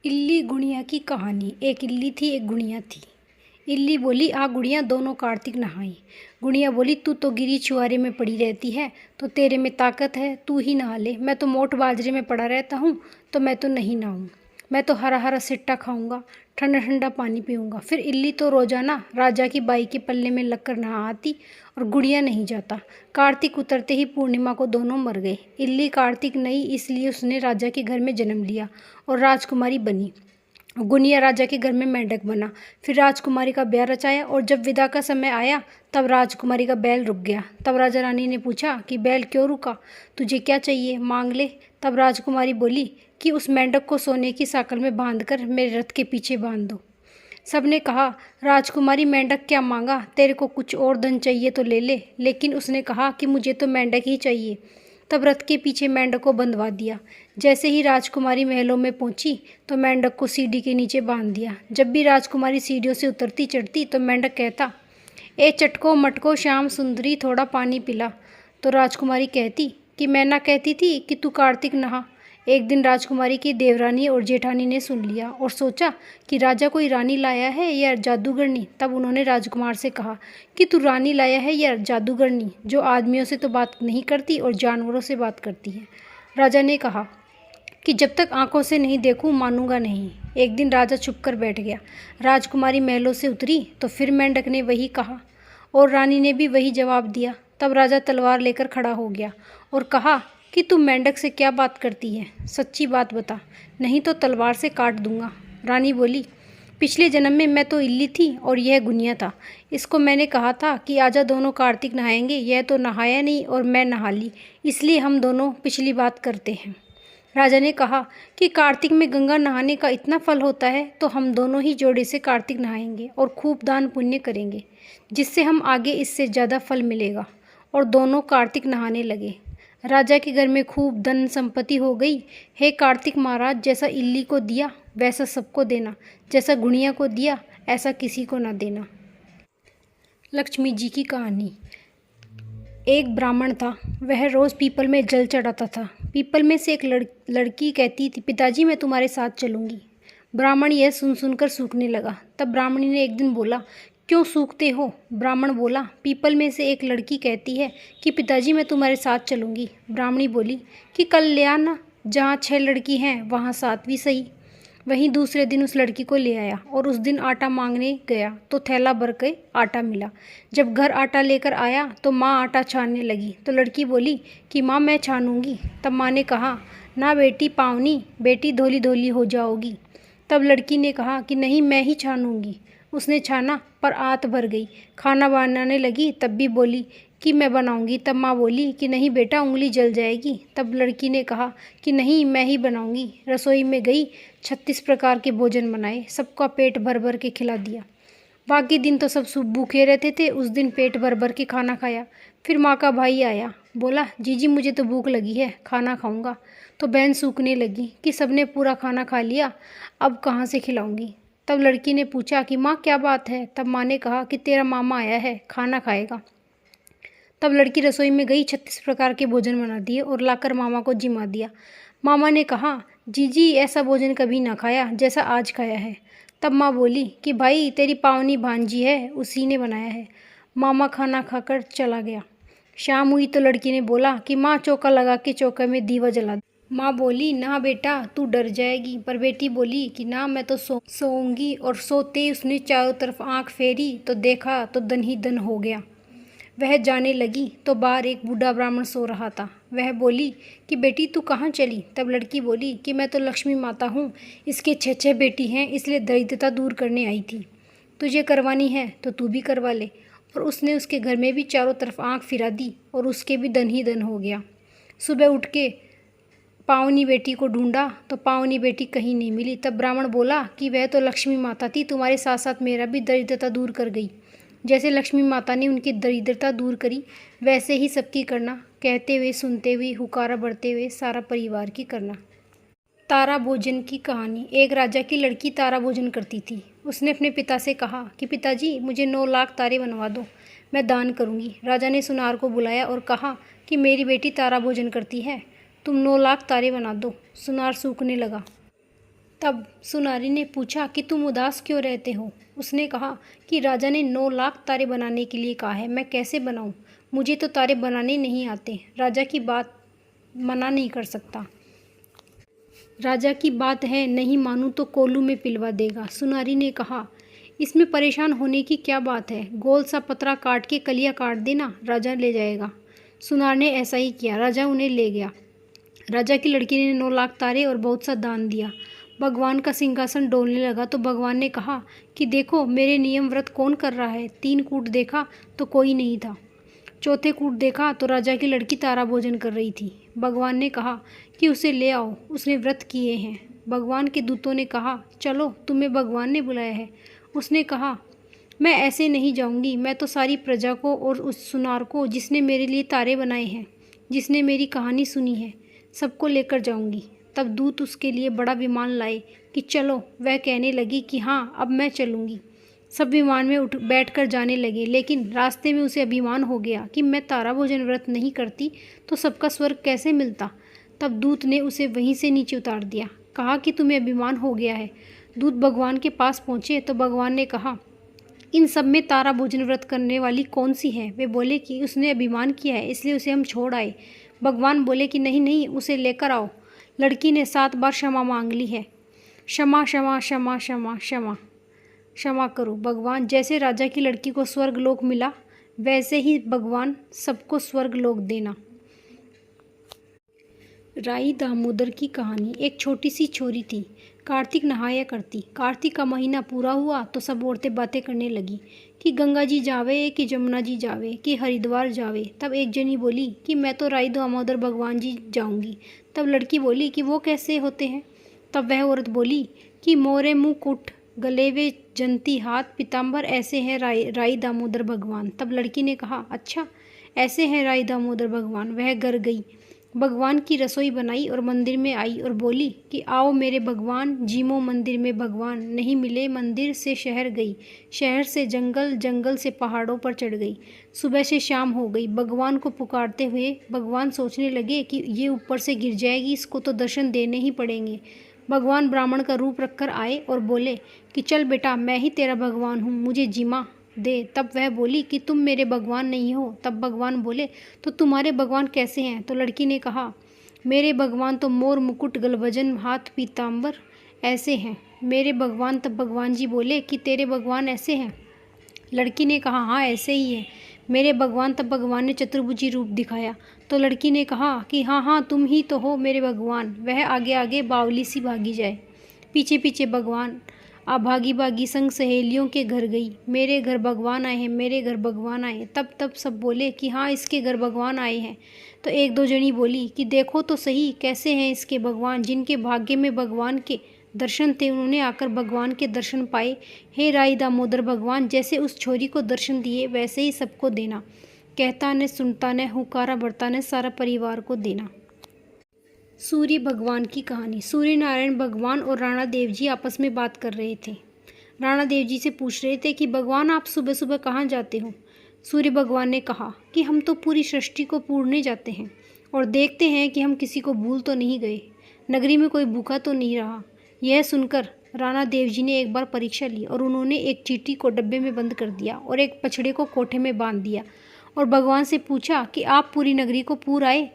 इल्ली गुड़िया की कहानी। एक इल्ली थी, एक गुड़िया थी। इल्ली बोली, आ गुड़िया, दोनों कार्तिक नहाई। गुड़िया बोली, तू तो गिरी छुआरे में पड़ी रहती है, तो तेरे में ताकत है, तू ही नहा ले। मैं तो मोट बाजरे में पड़ा रहता हूँ, तो मैं तो नहीं नहाऊँ। मैं तो हरा हरा सिट्टा खाऊंगा, ठंडा ठंडा पानी पीऊँगा। फिर इल्ली तो रोजाना राजा की बाई के पल्ले में लगकर नहा आती और गुड़िया नहीं जाता। कार्तिक उतरते ही पूर्णिमा को दोनों मर गए। इल्ली कार्तिक नहीं, इसलिए उसने राजा के घर में जन्म लिया और राजकुमारी बनी। गुड़िया राजा के घर में मेंढक बना। फिर राजकुमारी का ब्याह रचाया और जब विदा का समय आया तब राजकुमारी का बैल रुक गया। तब राजा रानी ने पूछा कि बैल क्यों रुका, तुझे क्या चाहिए, मांग ले। तब राजकुमारी बोली कि उस मेंढक को सोने की साकल में बांधकर मेरे रथ के पीछे बांध दो। सबने कहा, राजकुमारी मेंढक क्या मांगा, तेरे को कुछ और धन चाहिए तो ले ले। लेकिन उसने कहा कि मुझे तो मेंढक ही चाहिए। तब रथ के पीछे मेंढक को बंधवा दिया। जैसे ही राजकुमारी महलों में पहुंची तो मेंढक को सीढ़ी के नीचे बांध दिया। जब भी राजकुमारी सीढ़ियों से उतरती चढ़ती तो मेंढक कहता, ए चटको मटको श्याम सुंदरी, थोड़ा पानी पिला। तो राजकुमारी कहती कि मैं ना कहती थी कि तू कार्तिक नहा। एक दिन राजकुमारी की देवरानी और जेठानी ने सुन लिया और सोचा कि राजा कोई रानी लाया है या जादूगरनी। तब उन्होंने राजकुमार से कहा कि तू रानी लाया है या जादूगरनी, जो आदमियों से तो बात नहीं करती और जानवरों से बात करती है। राजा ने कहा कि जब तक आंखों से नहीं देखूं मानूंगा नहीं। एक दिन राजा चुप कर बैठ गया। राजकुमारी महलों से उतरी तो फिर मेंढक ने वही कहा और रानी ने भी वही जवाब दिया। तब राजा तलवार लेकर खड़ा हो गया और कहा कि तू मेंढक से क्या बात करती है, सच्ची बात बता, नहीं तो तलवार से काट दूंगा। रानी बोली, पिछले जन्म में मैं तो इल्ली थी और यह गुनिया था। इसको मैंने कहा था कि आजा दोनों कार्तिक नहाएंगे, यह तो नहाया नहीं और मैं नहा ली, इसलिए हम दोनों पिछली बात करते हैं। राजा ने कहा कि कार्तिक में गंगा नहाने का इतना फल होता है तो हम दोनों ही जोड़े से कार्तिक नहाएंगे और खूब दान पुण्य करेंगे, जिससे हम आगे इससे ज़्यादा फल मिलेगा। और दोनों कार्तिक नहाने लगे। राजा के घर में खूब धन संपत्ति हो गई। हे कार्तिक महाराज, जैसा इल्ली को दिया वैसा सबको देना, जैसा गुड़िया को दिया ऐसा किसी को ना देना। लक्ष्मी जी की कहानी। एक ब्राह्मण था, वह रोज़ पीपल में जल चढ़ाता था। पीपल में से एक लड़की कहती थी, पिताजी मैं तुम्हारे साथ चलूँगी। ब्राह्मण यह सुन सुनकर सूखने लगा। तब ब्राह्मणी ने एक दिन बोला, क्यों सूखते हो? ब्राह्मण बोला, पीपल में से एक लड़की कहती है कि पिताजी मैं तुम्हारे साथ चलूँगी। ब्राह्मणी बोली कि कल ले आना, जहाँ 6 लड़की हैं वहाँ 7वीं सही। वहीं दूसरे दिन उस लड़की को ले आया और उस दिन आटा मांगने गया तो थैला भर के आटा मिला। जब घर आटा लेकर आया तो माँ आटा छानने लगी तो लड़की बोली कि माँ मैं छानूंगी। तब माँ ने कहा, ना बेटी पावनी, बेटी धोली धोली हो जाओगी। तब लड़की ने कहा कि नहीं मैं ही छानूंगी। उसने छाना पर आत भर गई। खाना बनाने लगी तब भी बोली कि मैं बनाऊंगी। तब माँ बोली कि नहीं बेटा, उंगली जल जाएगी। तब लड़की ने कहा कि नहीं मैं ही बनाऊंगी। रसोई में गई, 36 प्रकार के भोजन बनाए, सबका पेट भर भर के खिला दिया। बाकी दिन तो सब भूखे रहते थे, उस दिन पेट भर भर के खाना खाया। फिर माँ का भाई आया, बोला जीजी मुझे तो भूख लगी है, खाना खाऊंगा। तो बहन सूखने लगी कि सबने पूरा खाना खा लिया, अब कहाँ से खिलाऊंगी। तब लड़की ने पूछा कि माँ क्या बात है। तब माँ ने कहा कि तेरा मामा आया है, खाना खाएगा। तब लड़की रसोई में गई, 36 प्रकार के भोजन बना दिए और लाकर मामा को जिमा दिया। मामा ने कहा, जीजी ऐसा भोजन कभी ना खाया जैसा आज खाया है। तब माँ बोली कि भाई तेरी पावनी भांजी है, उसी ने बनाया है। मामा खाना खाकर चला गया। शाम हुई तो लड़की ने बोला कि माँ चौका लगा के चौके में दीवा जला दे। माँ बोली, ना बेटा तू डर जाएगी। पर बेटी बोली कि ना मैं तो सोऊंगी। और सोते उसने चारों तरफ आंख फेरी तो देखा तो धन ही धन हो गया। वह जाने लगी तो बाहर एक बूढ़ा ब्राह्मण सो रहा था। वह बोली कि बेटी तू कहाँ चली? तब लड़की बोली कि मैं तो लक्ष्मी माता हूँ, इसके 6 बेटी हैं, इसलिए दरिद्रता दूर करने आई थी। तुझे करवानी है तो तू भी करवा ले। और उसने उसके घर में भी चारों तरफ आंख फिरा दी और उसके भी धन ही धन हो गया। सुबह उठ के पावनी बेटी को ढूंढा तो पावनी बेटी कहीं नहीं मिली। तब ब्राह्मण बोला कि वह तो लक्ष्मी माता थी, तुम्हारे साथ साथ मेरा भी दरिद्रता दूर कर गई। जैसे लक्ष्मी माता ने उनकी दरिद्रता दूर करी वैसे ही सबकी करना। कहते हुए सुनते हुए हुकारा बढ़ते हुए सारा परिवार की करना। तारा भोजन की कहानी। एक राजा की लड़की तारा भोजन करती थी। उसने अपने पिता से कहा कि पिताजी मुझे 9 लाख तारे बनवा दो, मैं दान करूंगी। राजा ने सुनार को बुलाया और कहा कि मेरी बेटी तारा भोजन करती है, तुम 9 लाख तारे बना दो। सुनार सूखने लगा। तब सुनारी ने पूछा कि तुम उदास क्यों रहते हो। उसने कहा कि राजा ने 9 लाख तारे बनाने के लिए कहा है, मैं कैसे बनाऊं? मुझे तो तारे बनाने नहीं आते। राजा की बात मना नहीं कर सकता। राजा की बात है, नहीं मानूं तो कोल्लू में पिलवा देगा। सुनारी ने कहा, इसमें परेशान होने की क्या बात है? गोल सा पतरा काट के कलियां काट देना, राजा ले जाएगा। सुनार ने ऐसा ही किया। राजा उन्हें ले गया। राजा की लड़की ने 9 लाख तारे और बहुत सा दान दिया। भगवान का सिंहासन डोलने लगा तो भगवान ने कहा कि देखो मेरे नियम व्रत कौन कर रहा है। 3 कूट देखा तो कोई नहीं था। चौथे कूट देखा तो राजा की लड़की तारा भोजन कर रही थी। भगवान ने कहा कि उसे ले आओ, उसने व्रत किए हैं। भगवान के दूतों ने कहा, चलो तुम्हें भगवान ने बुलाया है। उसने कहा, मैं ऐसे नहीं जाऊंगी, मैं तो सारी प्रजा को और उस सुनार को जिसने मेरे लिए तारे बनाए हैं, जिसने मेरी कहानी सुनी है, सबको लेकर जाऊंगी। तब दूत उसके लिए बड़ा विमान लाए कि चलो। वह कहने लगी कि हाँ, अब मैं चलूँगी। सब विमान में बैठकर जाने लगे, लेकिन रास्ते में उसे अभिमान हो गया कि मैं तारा भोजन व्रत नहीं करती तो सबका स्वर्ग कैसे मिलता। तब दूत ने उसे वहीं से नीचे उतार दिया। कहा कि तुम्हें अभिमान हो गया है। दूत भगवान के पास पहुँचे तो भगवान ने कहा, इन सब में तारा भोजन व्रत करने वाली कौन सी है? वे बोले कि उसने अभिमान किया है, इसलिए उसे हम छोड़ आए। भगवान बोले कि नहीं नहीं, उसे लेकर आओ। लड़की ने 7 बार क्षमा मांग ली है। क्षमा क्षमा क्षमा क्षमा क्षमा क्षमा करो। भगवान, जैसे राजा की लड़की को स्वर्ग लोक मिला, वैसे ही भगवान सबको स्वर्ग लोक देना। राई दामोदर की कहानी। एक छोटी सी छोरी थी। कार्तिक नहाया करती। कार्तिक का महीना पूरा हुआ तो सब औरतें बातें करने लगी कि गंगा जी जावे, कि जमुना जी जावे, कि हरिद्वार जावे। तब एक जनी बोली कि मैं तो राई दामोदर भगवान जी जाऊंगी। तब लड़की बोली कि वो कैसे होते हैं? तब वह औरत बोली कि मोरे मुँह कुट, गले वे जंती हाथ, पीताम्बर ऐसे हैं राई दामोदर भगवान। तब लड़की ने कहा, अच्छा ऐसे हैं राई दामोदर भगवान। वह घर गई, भगवान की रसोई बनाई और मंदिर में आई और बोली कि आओ मेरे भगवान, जीमो मंदिर में भगवान। नहीं मिले, मंदिर से शहर गई, शहर से जंगल, जंगल से पहाड़ों पर चढ़ गई। सुबह से शाम हो गई। भगवान को पुकारते हुए भगवान सोचने लगे कि ये ऊपर से गिर जाएगी, इसको तो दर्शन देने ही पड़ेंगे। भगवान ब्राह्मण का रूप रखकर आए और बोले कि चल बेटा, मैं ही तेरा भगवान हूँ, मुझे जीमा दे। तब वह बोली कि तुम मेरे भगवान नहीं हो। तब भगवान बोले, तो तुम्हारे भगवान कैसे हैं? तो लड़की ने कहा, मेरे भगवान तो मोर मुकुट, गलवजन हाथ, पीताम्बर ऐसे हैं मेरे भगवान। तब भगवान जी बोले कि तेरे भगवान ऐसे हैं? लड़की ने कहा, हाँ ऐसे ही है मेरे भगवान। तब भगवान ने चतुर्भुजी रूप दिखाया तो लड़की ने कहा कि हाँ हाँ, तुम ही तो हो मेरे भगवान। वह आगे आगे बावली सी भागी जाए, पीछे पीछे भगवान। आ भागी भागी संग सहेलियों के घर गई, मेरे घर भगवान आए हैं, मेरे घर भगवान आए हैं। तब सब बोले कि हाँ, इसके घर भगवान आए हैं। तो एक दो जनी बोली कि देखो तो सही कैसे हैं इसके भगवान। जिनके भाग्य में भगवान के दर्शन थे, उन्होंने आकर भगवान के दर्शन पाए। हे राई दामोदर भगवान, जैसे उस छोरी को दर्शन दिए वैसे ही सबको देना। कहता न सुनता न, हुकारा बढ़ता न, सारा परिवार को देना। सूर्य भगवान की कहानी। सूर्य नारायण भगवान और राणा देव जी आपस में बात कर रहे थे। राणा देव जी से पूछ रहे थे कि भगवान, आप सुबह सुबह कहाँ जाते हो? सूर्य भगवान ने कहा कि हम तो पूरी सृष्टि को पूरने जाते हैं और देखते हैं कि हम किसी को भूल तो नहीं गए, नगरी में कोई भूखा तो नहीं रहा। यह सुनकर राणा देव जी ने एक बार परीक्षा ली और उन्होंने एक चींटी को डब्बे में बंद कर दिया और एक बछड़े को कोठे में बांध दिया और भगवान से पूछा कि आप पूरी नगरी को पूर आए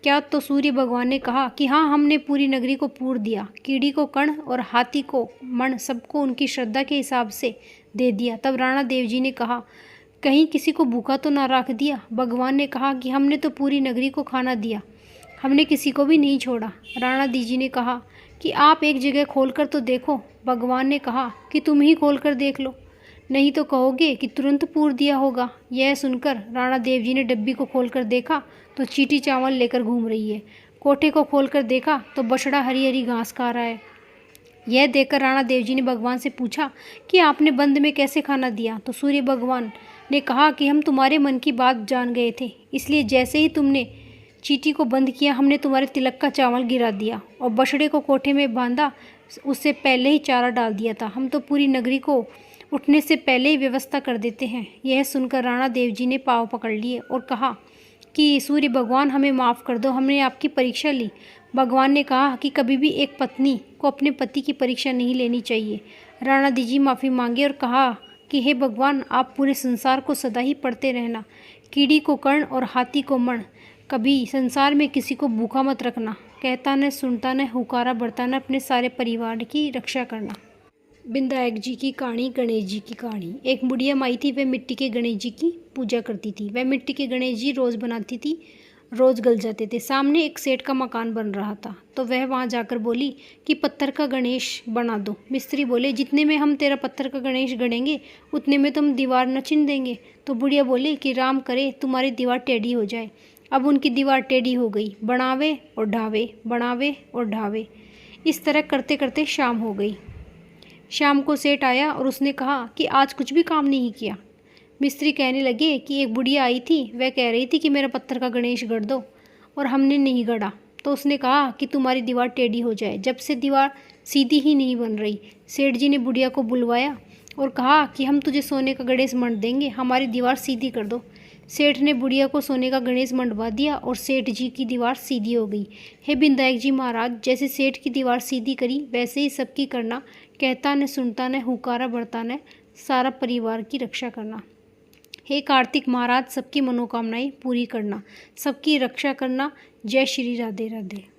क्या? तो सूर्य भगवान ने कहा कि हाँ, हमने पूरी नगरी को पूर दिया। कीड़ी को कण और हाथी को मण, सबको उनकी श्रद्धा के हिसाब से दे दिया। तब राणा देव जी ने कहा, कहीं किसी को भूखा तो ना रख दिया? भगवान ने कहा कि हमने तो पूरी नगरी को खाना दिया, हमने किसी को भी नहीं छोड़ा। राणा देव जी ने कहा कि आप एक जगह खोल कर तो देखो। भगवान ने कहा कि तुम ही खोल कर देख लो, नहीं तो कहोगे कि तुरंत पूर दिया होगा। यह सुनकर राणा देव जी ने डब्बी को खोलकर देखा तो चींटी चावल लेकर घूम रही है। कोठे को खोलकर देखा तो बछड़ा हरी हरी घास खा रहा है। यह देखकर राणा देव जी ने भगवान से पूछा कि आपने बंद में कैसे खाना दिया? तो सूर्य भगवान ने कहा कि हम तुम्हारे मन की बात जान गए थे, इसलिए जैसे ही तुमने चींटी को बंद किया, हमने तुम्हारे तिलक का चावल गिरा दिया और बछड़े को कोठे में बांधा, उससे पहले ही चारा डाल दिया था। हम तो पूरी नगरी को उठने से पहले ही व्यवस्था कर देते हैं। यह सुनकर राणा देव जी ने पाँव पकड़ लिए और कहा कि सूर्य भगवान, हमें माफ़ कर दो, हमने आपकी परीक्षा ली भगवान ने कहा कि कभी भी एक पत्नी को अपने पति की परीक्षा नहीं लेनी चाहिए। राणा दीजी माफ़ी मांगी और कहा कि हे भगवान, आप पूरे संसार को सदा ही पढ़ते रहना, कीड़ी को कर्ण और हाथी को मण, कभी संसार में किसी को भूखा मत रखना, कहता न सुनता न हुकारा बढ़ता न अपने सारे परिवार की रक्षा करना। विनायक जी की कहानी, गणेश जी की कहानी। एक बुढ़िया माई थी, वह मिट्टी के गणेश जी की पूजा करती थी। वह मिट्टी के गणेश जी रोज़ बनाती थी, रोज़ गल जाते थे। सामने एक सेठ का मकान बन रहा था, तो वह वहाँ जाकर बोली कि पत्थर का गणेश बना दो। मिस्त्री बोले, जितने में हम तेरा पत्थर का गणेश गढ़ेंगे उतने में तुम दीवार न चिन देंगे। तो बुढ़िया बोली कि राम करे तुम्हारी दीवार टेढ़ी हो जाए। अब उनकी दीवार टेढ़ी हो गई, बनावे और ढावे, बनावे और ढावे। इस तरह करते करते शाम हो गई। शाम को सेठ आया और उसने कहा कि आज कुछ भी काम नहीं किया। मिस्त्री कहने लगे कि एक बुढ़िया आई थी, वह कह रही थी कि मेरा पत्थर का गणेश गढ़ दो, और हमने नहीं गढ़ा। तो उसने कहा कि तुम्हारी दीवार टेढ़ी हो जाए। जब से दीवार सीधी ही नहीं बन रही। सेठ जी ने बुढ़िया को बुलवाया और कहा कि हम तुझे सोने का गणेश मंड देंगे, हमारी दीवार सीधी कर दो। सेठ ने बुढ़िया को सोने का गणेश मंडवा दिया और सेठ जी की दीवार सीधी हो गई। हे विनायक जी महाराज, जैसे सेठ की दीवार सीधी करी वैसे ही सबकी करना, कहता न सुनता न हुकारा बढ़ता न सारा परिवार की रक्षा करना। हे कार्तिक महाराज, सबकी मनोकामनाएं पूरी करना, सबकी रक्षा करना। जय श्री राधे राधे।